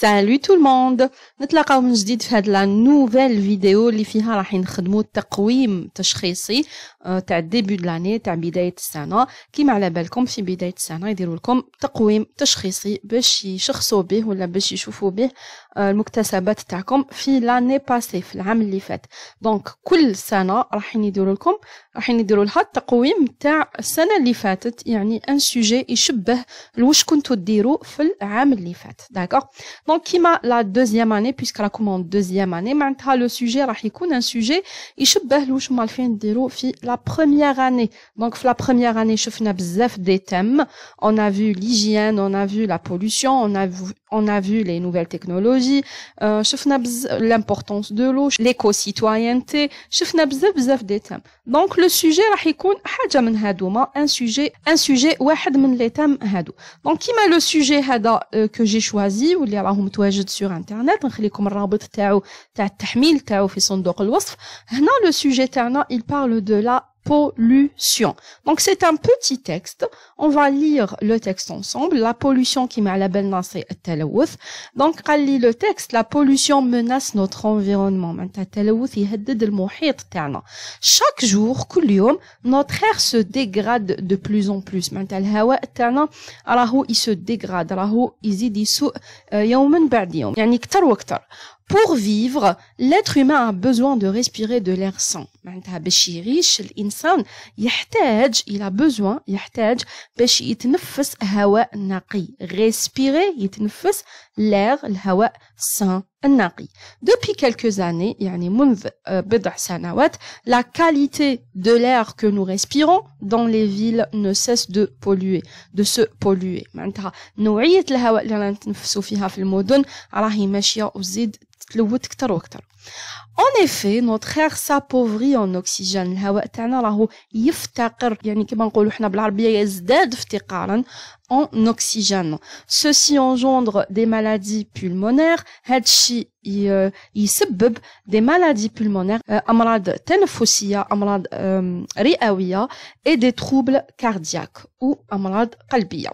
Salut tout le monde. نتلاقاو من جديد في هاد لا نوفيل فيديو اللي فيها راح نخدموا تقويم تشخيصي تاع ديبي د لاني تاع بدايه السنه. كيما على بالكم في بدايه السنه يديروا لكم تقويم تشخيصي باش يشخصوا به ولا باش يشوفوا به المكتسبات تاعكم في لاني باسي في العام اللي فات. دونك كل سنه راح يديروا لها التقويم تاع السنه اللي فاتت، يعني ان سوجي يشبه واش كنتو ديروا في العام اللي فات. داكوغ. دونك كيما لا دوزيام اني بيسك راكم اون دوزيام اني معناتها لو سوجي راح يكون ان سوجي يشبه واش مالفين ديروا في لا بروميير اني. دونك في لا بروميير اني شفنا بزاف دي تيم، on a vu l'hygiène, on a vu la pollution, on a vu les nouvelles technologies, شفنا l'importance de l'eau, l'éco-citoyenneté, شفنا بزاف دي تيم. دونك لو سوجي راح يكون حاجه من هادوما، ان سوجي واحد من لي تيم هادو. دونك كيما لو سوجي هذا كو جي شوازي واللي راهو متواجد سور انترنت، نخليكم الرابط تاعو تاع التحميل تاعو في صندوق الوصف. هنا le sujet تاعنا il parle de la pollution. Donc c'est un petit texte. On va lire le texte ensemble. La pollution qui m'a la belle c'est التلوث. Donc قال لي le texte la pollution menace notre environnement. معناتها التلوث يهدد المحيط تاعنا. Chaque jour كل يوم notre air se dégrade de plus en plus. معناتها الهواء تاعنا راهو il se dégrade، راهو يزيد يسوء يوما بعد يوم، يعني اكثر واكثر. Pour vivre, l'être humain a besoin de respirer de l'air sain. معناتها باش يعيش الإنسان il a besoin باش يتنفس هواء نقي. Respirer يتنفس l'air الهواء sain النقي. Depuis quelques années, يعني منذ بضع سنوات, la qualité de l'air que nous respirons dans les villes ne cesse de se polluer. معناتها نوعية الهواء اللي نتنفسوا فيها في المدن راهي ماشية وزيد تلوث كتر وكتر. En effet, notre air s'appauvrit en oxygène. الهواء تاعنا راهو يفتقر، يعني كما نقولوا حنا بالعربية يزداد افتقارا en oxygène. Ceci engendre des maladies pulmonaires. هادشي يسبب des maladies pulmonaires، أمراض تنفسية، أمراض رئوية et des troubles cardiaques ou أمراض قلبية.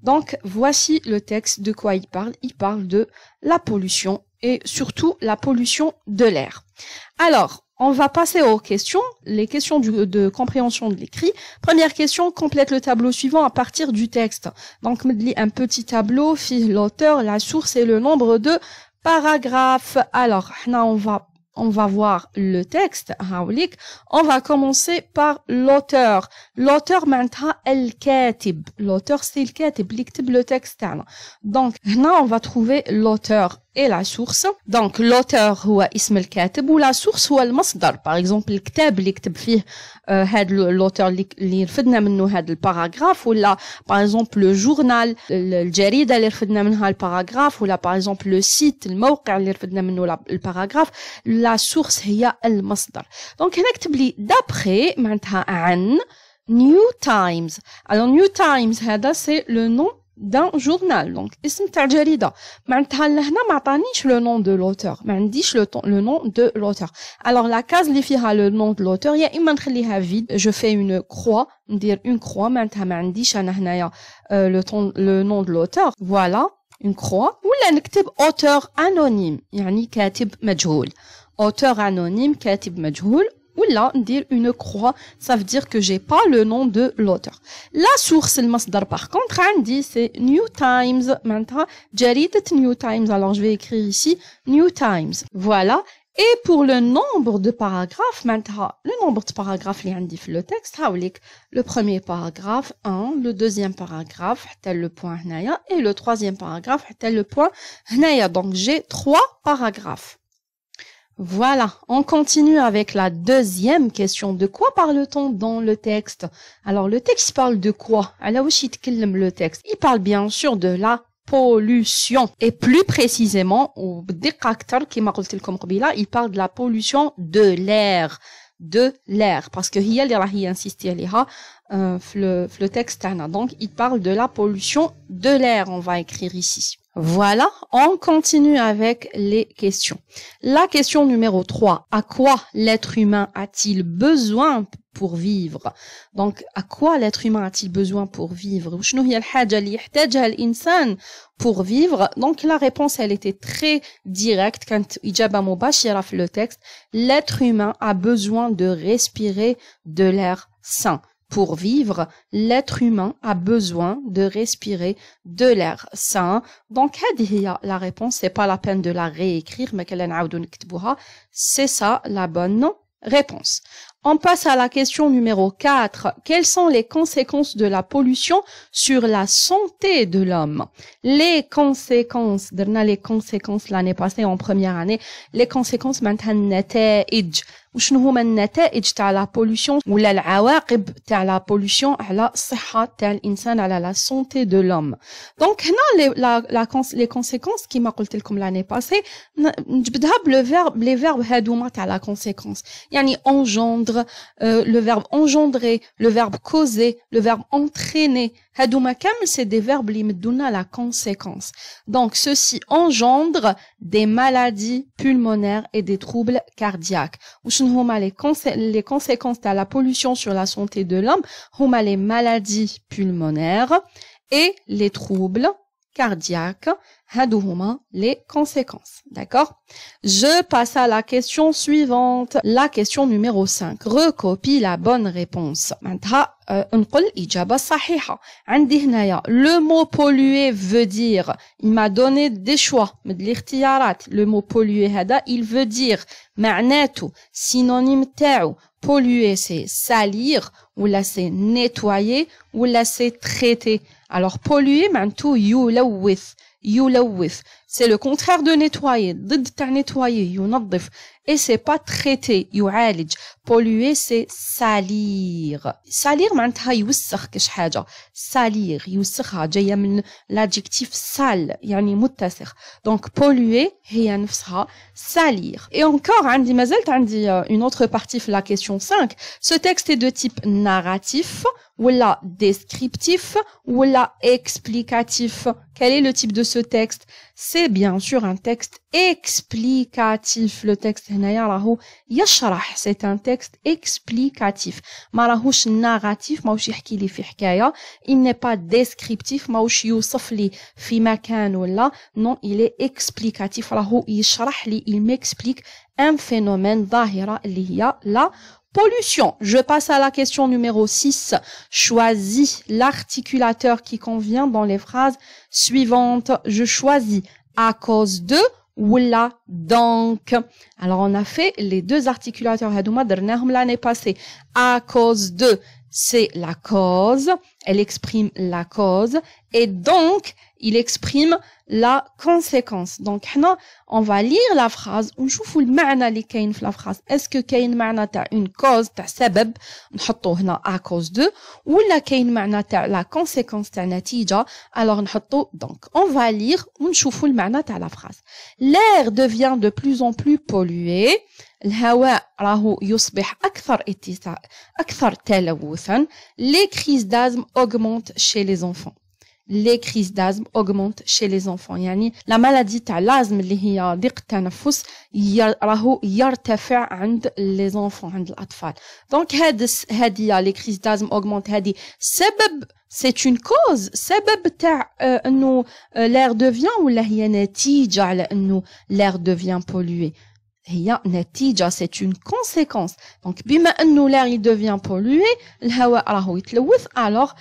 Donc voici le texte de quoi il parle. Il parle de la pollution et surtout la pollution de l'air. Alors, on va passer aux questions, les questions de compréhension de l'écrit. Première question, complète le tableau suivant à partir du texte. Donc, me dit un petit tableau, l'auteur, la source et le nombre de paragraphes. Alors, là, on va voir le texte. On va commencer par l'auteur. L'auteur, maintenant, el-katib. L'auteur, c'est le katib, il écrit le texte. Donc, là, on va trouver l'auteur et la source. Donc l'auteur هو اسم الكاتب ولا source هو المصدر. par exemple الكتاب اللي كتب فيه هاد l'auteur اللي رفدنا منه هاد الباراغراف، ولا par exemple le journal الجريدة اللي رفدنا منها الباراغراف، ولا par exemple le site الموقع اللي رفدنا منه الباراغراف. la source هي المصدر. donc هنا كتب لي d'après معناتها عن New Times. alors New Times هذا c'est le nom d'un journal. donc اسم تاع جريدة. معناتها لهنا ما عطانيش le nom de l'auteur، ما عنديش le nom de l'auteur. alors la case اللي فيها le nom de l'auteur يا اما نخليها vide، je fais une croix، ندير une croix، معناتها ما عنديش انا هنايا le nom de l'auteur. voilà une croix. ولا نكتب auteur anonyme، يعني كاتب مجهول. auteur anonyme كاتب مجهول. ولا ندير une croix، ça veut dire que j'ai pas le nom de l'auteur. la source المصدر par contre عندي c'est New Times، معناتها جريدة New Times. alors je vais écrire ici New Times. voilà. et pour le nombre de paragraphes معناتها le nombre de paragraphes اللي عندي في le texte هاوليك le premier paragraphe 1، le deuxième paragraphe حتى le point هنايا et le troisième paragraphe حتى le point هنايا. donc j'ai 3 paragraphes. Voilà, on continue avec la deuxième question. De quoi parle-t-on dans le texte? Alors, le texte parle de quoi? Alors, le texte, il parle bien sûr de la pollution. Et plus précisément, il parle de la pollution de l'air. Parce que il y a insisté le texte. Donc, il parle de la pollution de l'air. On va écrire ici. Voilà, on continue avec les questions. La question numéro 3. À quoi l'être humain a-t-il besoin pour vivre? Donc, à quoi l'être humain a-t-il besoin pour vivre? وشنو هي الحاجة اللي يحتاجها الإنسان pour vivre? Donc, la réponse, elle était très directe. كانت إجابة مباشرة في le texte. L'être humain a besoin de respirer de l'air sain. Pour vivre, l'être humain a besoin de respirer de l'air sain. Donc, la réponse, c'est pas la peine de la réécrire, mais c'est ça la bonne réponse. On passe à la question numéro 4. Quelles sont les conséquences de la pollution sur la santé de l'homme? Les conséquences l'année passée en première année, les conséquences maintenant وشنو هما النتائج تاع لا بوليوشن ولا العواقب تاع لا بوليوشن على الصحه تاع الانسان على لا سونتي دو لوم. دونك هنا لي كونسيكونس كيما قلت لكم لاني باسي نجبدها بلو فيرب لي فيرب هادوما تاع لا كونسيكونس يعني انجوندر لو فيرب انجوندري لو فيرب كوزي لو فيرب انتريني هادوما كامل سي دي فيرب اللي يمدونا لا كونسيكونس. دونك ceci engendre des maladies pulmonaires et des troubles cardiaques. Les conséquences de la pollution sur la santé de l'homme, huma les maladies pulmonaires et les troubles cardiaques, hadouhuma les conséquences. D'accord? Je passe à la question suivante. La question numéro 5. Recopie la bonne réponse. Maintenant, نقول إجابة صحيحة. عندي هنايا le mot polluer veut dire, il m'a donné des choix, من الاختيارات. Le mot polluer هذا, il veut dire معناته synonyme تاعو polluer c'est salir ou là c'est nettoyer ou là c'est traiter. Alors polluer معناته يلوث c'est le contraire de nettoyer ضد تاع nettoyer ينظف et c'est pas traiter يعالج. polluer c'est salir معناتها يوسخ كش حاجة salir يوسخها جاية من l'adjectif sale يعني متسخ. donc polluer هي نفسها salir. Et encore عندي مازالت عندي une autre partie في la question 5. Ce texte est de type narratif ولا descriptif ولا explicatif. Quel est le type de ce texte? C'est bien sûr un texte explicatif. Le texte هنايا راهو يشرح. C'est un texte explicatif. ما راهوش narratif ماهوش يحكي لي في حكاية. Il n'est pas descriptif ماهوش يوصف لي في مكان ولا. Non, il est explicatif. راهو يشرح لي. Il m'explique un phénomène ظاهرة اللي هي la pollution. Je passe à la question numéro 6. Choisis l'articulateur qui convient dans les phrases suivantes. Je choisis à cause de ou là donc. Alors on a fait les deux articulateurs hadouma درناهم l'année passée. À cause de, c'est la cause, elle exprime la cause et donc il exprime la conséquence. Donc on va lire la phrase ونشوفوا المعنى اللي كاين في la phrase. Est-ce que كاين معنى تاع une cause تاع سبب نحطوه هنا à cause de ولا كاين معنى تاع la conséquence تاع نتيجة. alors نحطو donc on va lire ونشوفوا المعنى تاع la phrase. L'air devient de plus en plus pollué. الهواء راهو يصبح أكثر تلوثا. Les crises d'asthme augmentent chez les enfants. Les crises d'asthme augmentent chez les enfants. يعني la maladie تاع l'asthme اللي هي ضيق التنفس راهو يرتفع عند les enfants عند الأطفال. donc هذه les crises d'asthme augmentent هذه سبب c'est une cause سبب تاع انه l'air devient ولا هي نتيجة على انه l'air devient pollué. هي نتيجة c'est une conséquence. donc بما انه l'air il devient pollué الهواء راهو يتلوث alors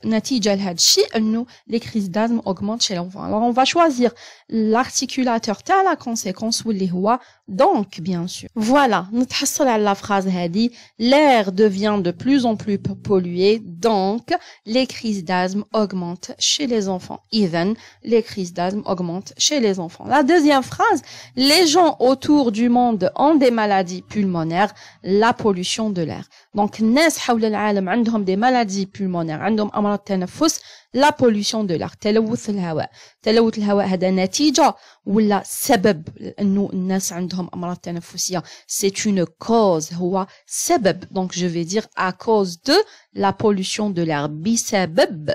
نتيجة لهذا الشيء انه les crises d'asthme augmentent chez l'enfant. alors on va choisir l'articulateur تاع la conséquence واللي هو donc bien sûr. voilà نتحصل على la phrase هذه. l'air devient de plus en plus pollué donc les crises d'asthme augmentent chez les enfants. Even les crises d'asthme augmentent chez les enfants. La deuxième phrase. les gens autour du monde ont des maladies pulmonaires. la pollution de l'air. donc الناس حول العالم عندهم des maladies pulmonaires عندهم أمراض تنفس. la pollution de l'air تلوث الهواء. تلوث الهواء هذا نتيجة ولا سبب انه الناس عندهم امراض تنفسية. c'est une cause هو سبب. donc je vais dire à cause de la pollution de l'air. بسبب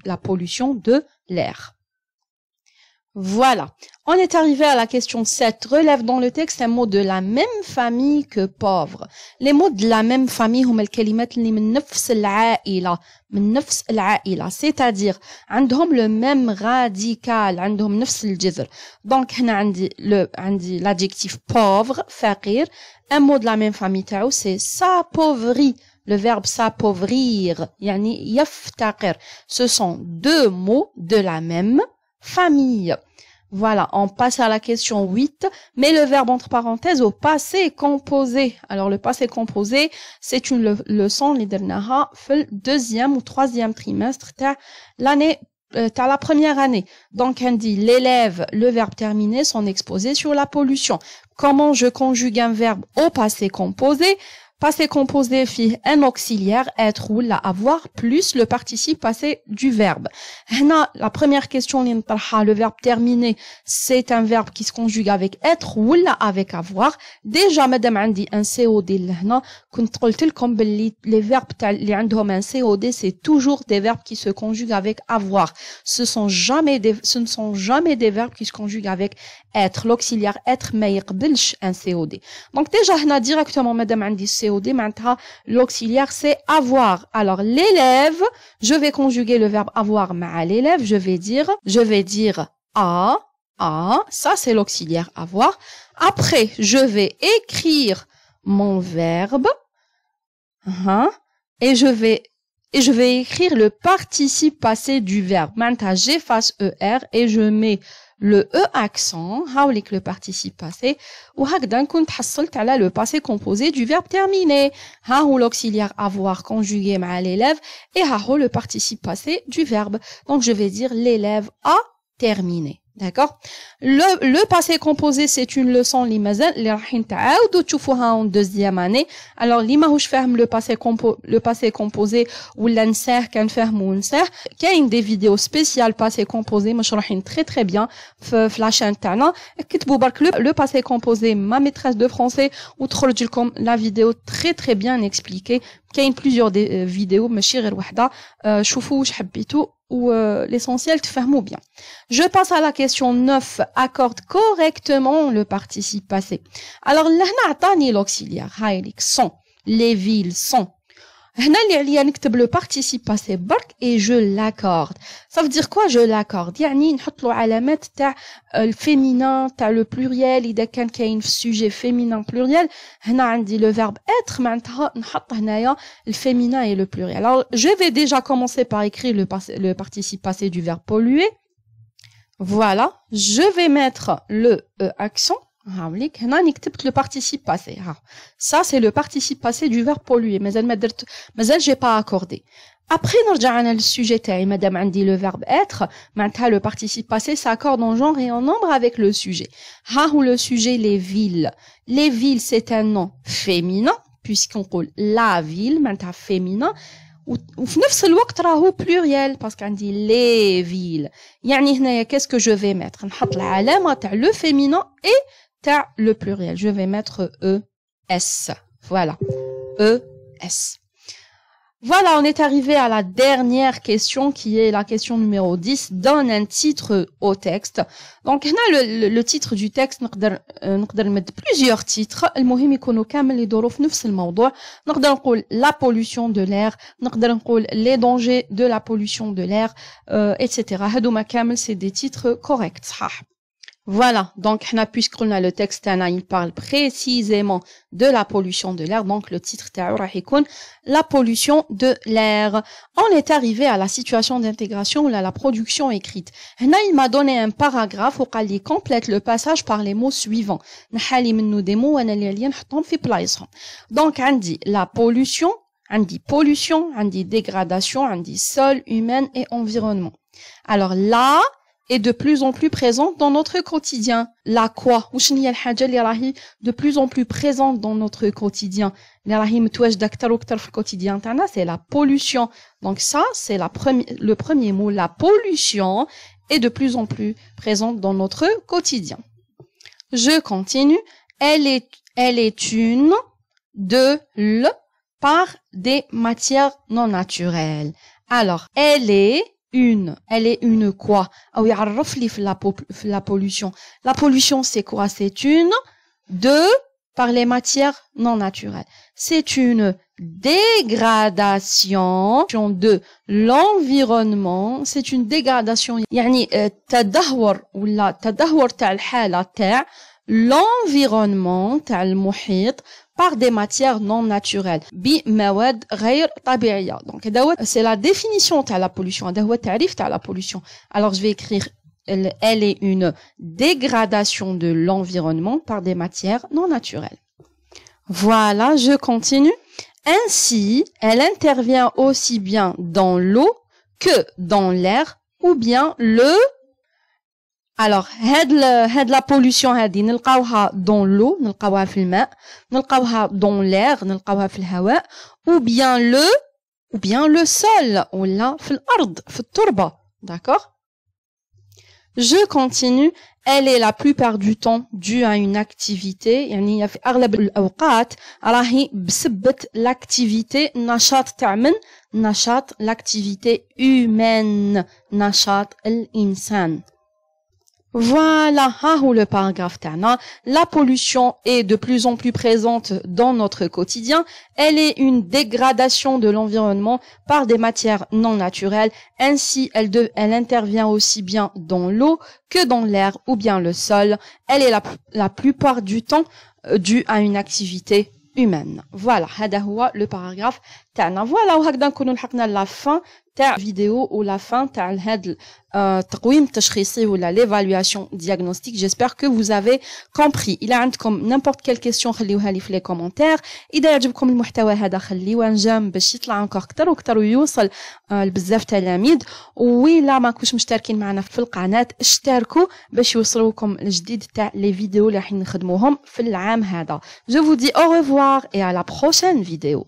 la pollution de l'air. Voilà. On est arrivé à la question 7. Relève dans le texte un mot de la même famille que pauvre. Les mots de la même famille هم الكلمات اللي من نفس العائلة. من نفس العائلة. C'est-à-dire, عندهم le même radical. عندهم نفس الجذر. Donc, هنا عندي l'adjectif pauvre, فقير. Un mot de la même famille تاعو c'est s'appauvrit. Le verbe s'appauvrir. يعني يفتقر. Ce sont deux mots de la même famille. Voilà, on passe à la question 8. Mais le verbe entre parenthèses au passé composé. Alors, le passé composé, c'est une leçon اللي درناها في le deuxième ou troisième trimestre l'année t'as la première année. Donc, on dit l'élève, le verbe terminé, sont exposés sur la pollution. Comment je conjugue un verbe au passé composé? Passé composé fait un auxiliaire, être ou la avoir, plus le participe passé du verbe. La première question, le verbe terminé, c'est un verbe qui se conjugue avec être ou la avec avoir. Déjà, madame Andi, un COD, les verbes qui ont un COD, c'est toujours des verbes qui se conjuguent avec avoir. Ce ne sont jamais des verbes qui se conjuguent avec être. L'auxiliaire être, mais un COD. Donc, déjà, directement, madame Andi, COD, maintenant, l'auxiliaire, c'est avoir. Alors, l'élève, je vais conjuguer le verbe avoir à l'élève, je vais dire a, ça c'est l'auxiliaire avoir. Après, je vais écrire mon verbe, et je vais écrire le participe passé du verbe. Maintenant, j'efface ER et je mets le E accent, هاوليك le participe passé, وهكذا نكون تحصلت على le passé composé du verbe terminé. ها هو l'auxiliaire avoir conjugué مع l'élève et ها هو le participe passé du verbe. Donc je vais dire l'élève a terminé. D'accord? Le passé composé, c'est une leçon اللي راح نتعاودوا تشوفوها en deuxième année. Alors اللي ماهوش فاهم le passé composé ولا نساه كنفهمو ونساه كاين des vidéos spéciales passé composé مشروحين très bien في la chaîne تاعنا. كتبوا برك le passé composé ma maîtresse de français وتخرج لكم la vidéo très bien expliquée. كاين plusieurs vidéos ماشي غير وحده. شوفوا واش حبيتوا ou l'essentiel تفهموا bien. Je passe à la question 9. Accorde correctement le participe passé. Alors là هنا عطاني l'auxiliaire هايليك sont, les villes sont. هنا اللي عليا نكتب le participe passé برك et je l'accorde. Ça veut dire quoi je l'accorde? يعني نحط له علامات تاع الفيمينين تاع le pluriel إذا كان كاين في sujet féminin pluriel. هنا عندي le verbe être معناتها نحط هنايا الفيمينين et le pluriel. Alors je vais déjà commencer par écrire le participe passé du verbe polluer. Voilà, je vais mettre le E accent. هنا نكتبت le participe passé. Ça c'est le participe passé du verbe polluer. مازال j'ai pas accordé. Après نرجع أنا للsujet تاعي مادام عندي le verbe être معناتها le participe passé s'accorde en genre et en nombre avec le sujet. ها هو le sujet les villes. Les villes c'est un nom féminin puisqu'on قول la ville معناتها féminin. وفي نفس الوقت راهو pluriel parce qu'عندي les villes. يعني هنايا qu'est-ce que je vais mettre? نحط العلامة تاع le féminin et تاع le pluriel. Je vais mettre ES. Voilà. ES. Voilà, on est arrivé à la dernière question qui est la question numéro 10. Donne un titre au texte. Donc, le titre du texte, نقدر mettre plusieurs titres. المهم يكونوا كامل يدوروا في نفس الموضوع. نقدر نقول la pollution de l'air. نقدر نقول les dangers de la pollution de l'air, etc. هادوما كامل c'est des titres corrects. صحاح. Voilà, donc puisqu'on a le texte, il parle précisément de la pollution de l'air, donc le titre la pollution de l'air. On est arrivé à la situation d'intégration ou à la production écrite. Il m'a donné un paragraphe où il complète le passage par les mots suivants. Donc, on dit la pollution, on dit dégradation, on dit sol, humaine et environnement. Alors là, est de plus en plus présente dans notre quotidien. La quoi? De plus en plus présente dans notre quotidien. C'est la pollution. Donc ça, c'est le premier mot. La pollution est de plus en plus présente dans notre quotidien. Je continue. Elle est une de l par des matières non naturelles. Alors, elle est une quoi أو يعرف لي في la pollution. La pollution c'est quoi? C'est une par les matières non naturelles. C'est une dégradation de l'environnement. C'est une dégradation يعني تدهور ولا تدهور تاع الحالة تاع l'environnement تاع المحيط par des matières non naturelles بمواد غير طبيعية. Donc c'est la définition تاع la pollution. هذا هو التعريف تاع la pollution. Alors je vais écrire elle est une dégradation de l'environnement par des matières non naturelles. Voilà, je continue. Ainsi, elle intervient aussi bien dans l'eau que dans l'air ou bien Alors, هاد la pollution هادي نلقاوها dans l'eau, نلقاوها في الماء, نلقاوها dans l'air, نلقاوها في الهواء, ou bien le sol, ولا في الأرض, في التربة. D'accord? Je continue. Elle est la plupart du temps due à une activité. يعني في أغلب الأوقات راهي بسبة l'activité نشاط تعمل نشاط l'activité humaine نشاط الإنسان. Voilà, le paragraphe تاعنا. La pollution est de plus en plus présente dans notre quotidien. Elle est une dégradation de l'environnement par des matières non naturelles. Ainsi, elle intervient aussi bien dans l'eau que dans l'air ou bien le sol. Elle est la plupart du temps due à une activité humaine. Voilà, هذا هو le paragraphe تاعنا. Voilà, وهكذا نكونوا لحقنا la fin تاع فيديو ولا fin تاع هذا التقويم التشخيصي ولا l'évaluation diagnostique. J'espère que vous avez compris. إلا عندكم n'importe quelle question خليوها لي في les commentaires. إذا يعجبكم المحتوى هذا خليوه نجم باش يطلع encore أكثر وأكثر ويوصل لبزاف تلاميذ. وإلا ما كنتوش مشتركين معنا في القناة اشتركوا باش يوصلوكم الجديد تاع les vidéos اللي راح نخدموهم في العام هذا. Je vous dis au revoir et à la prochaine vidéo.